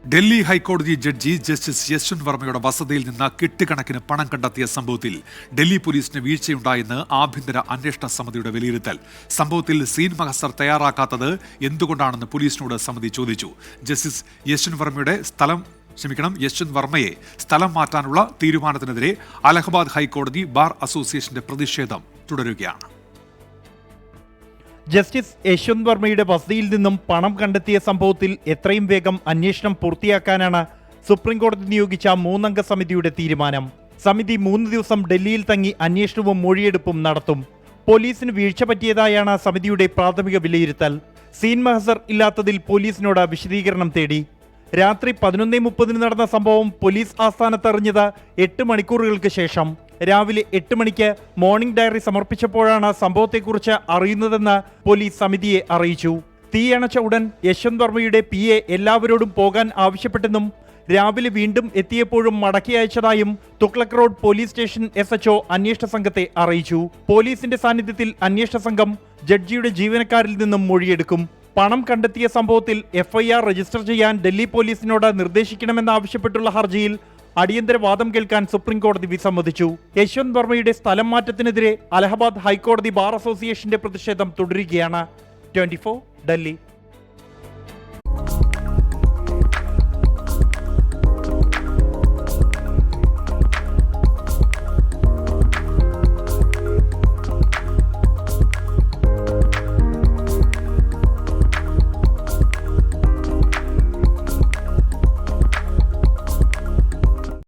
ഡൽഹി ഹൈക്കോടതി judge justice Yashwant വർമ്മയുടെ വസതിയിൽ നിന്ന് കെട്ടുകണക്കിന് പണം കണ്ടെത്തിയ സംഭവത്തിൽ ഡൽഹി പോലീസിന് വീഴ്ചയുണ്ടായെന്ന് ആഭ്യന്തര അന്വേഷണ സമിതിയുടെ വിലയിരുത്തൽ. സംഭവത്തിൽ സീൻ മഹസർ തയ്യാറാക്കാത്തത് എന്തുകൊണ്ടാണെന്ന് പോലീസിനോട് സമിതി ചോദിച്ചു. ജസ്റ്റിസ് യശ്വന്ത് വർമ്മയെ സ്ഥലം മാറ്റാനുള്ള തീരുമാനത്തിനെതിരെ അലഹബാദ് ഹൈക്കോടതി ബാർ അസോസിയേഷന്റെ പ്രതിഷേധം തുടരുകയാണ്. ജസ്റ്റിസ് യശ്വന്ത് വർമ്മയുടെ വസതിയിൽ നിന്നും പണം കണ്ടെത്തിയ സംഭവത്തിൽ എത്രയും വേഗം അന്വേഷണം പൂർത്തിയാക്കാനാണ് സുപ്രീംകോടതി നിയോഗിച്ച 3-അംഗ സമിതിയുടെ തീരുമാനം. സമിതി 3 ദിവസം ഡൽഹിയിൽ തങ്ങി അന്വേഷണവും മൊഴിയെടുപ്പും നടത്തും. പോലീസിന് വീഴ്ച പറ്റിയതായാണ് സമിതിയുടെ പ്രാഥമിക വിലയിരുത്തൽ. സീൻ മഹസർ ഇല്ലാത്തതിൽ പോലീസിനോട് വിശദീകരണം തേടി. രാത്രി 11:30 നടന്ന സംഭവം പോലീസ് ആസ്ഥാനത്ത് അറിഞ്ഞത് 8 മണിക്കൂറുകൾക്ക് ശേഷം. രാവിലെ 8 മണിക്ക് മോർണിംഗ് ഡയറി സമർപ്പിച്ചപ്പോഴാണ് സംഭവത്തെക്കുറിച്ച് അറിയുന്നതെന്ന് പോലീസ് സമിതിയെ അറിയിച്ചു. തീയണച്ച ഉടൻ യശ്വന്ത് വർമ്മയുടെ PA എല്ലാവരോടും പോകാൻ ആവശ്യപ്പെട്ടെന്നും രാവിലെ വീണ്ടും എത്തിയപ്പോഴും മടക്കി അയച്ചതായും Tughlaq road police station SHO അന്വേഷണ സംഘത്തെ അറിയിച്ചു. പോലീസിന്റെ സാന്നിധ്യത്തിൽ അന്വേഷണ സംഘം ജഡ്ജിയുടെ ജീവനക്കാരിൽ നിന്നും മൊഴിയെടുക്കും. പണം കണ്ടെത്തിയ സംഭവത്തിൽ FIR രജിസ്റ്റർ ചെയ്യാൻ ഡൽഹി പോലീസിനോട് നിർദ്ദേശിക്കണമെന്നാവശ്യപ്പെട്ടുള്ള ഹർജിയിൽ അടിയന്തര വാദം കേൾക്കാൻ സുപ്രീംകോടതി വിസമ്മതിച്ചു. യശ്വന്ത് വർമ്മയുടെ സ്ഥലം മാറ്റത്തിനെതിരെ അലഹബാദ് ഹൈക്കോടതി ബാർ അസോസിയേഷന്റെ പ്രതിഷേധം തുടരുകയാണ്. 24 ഡൽഹി.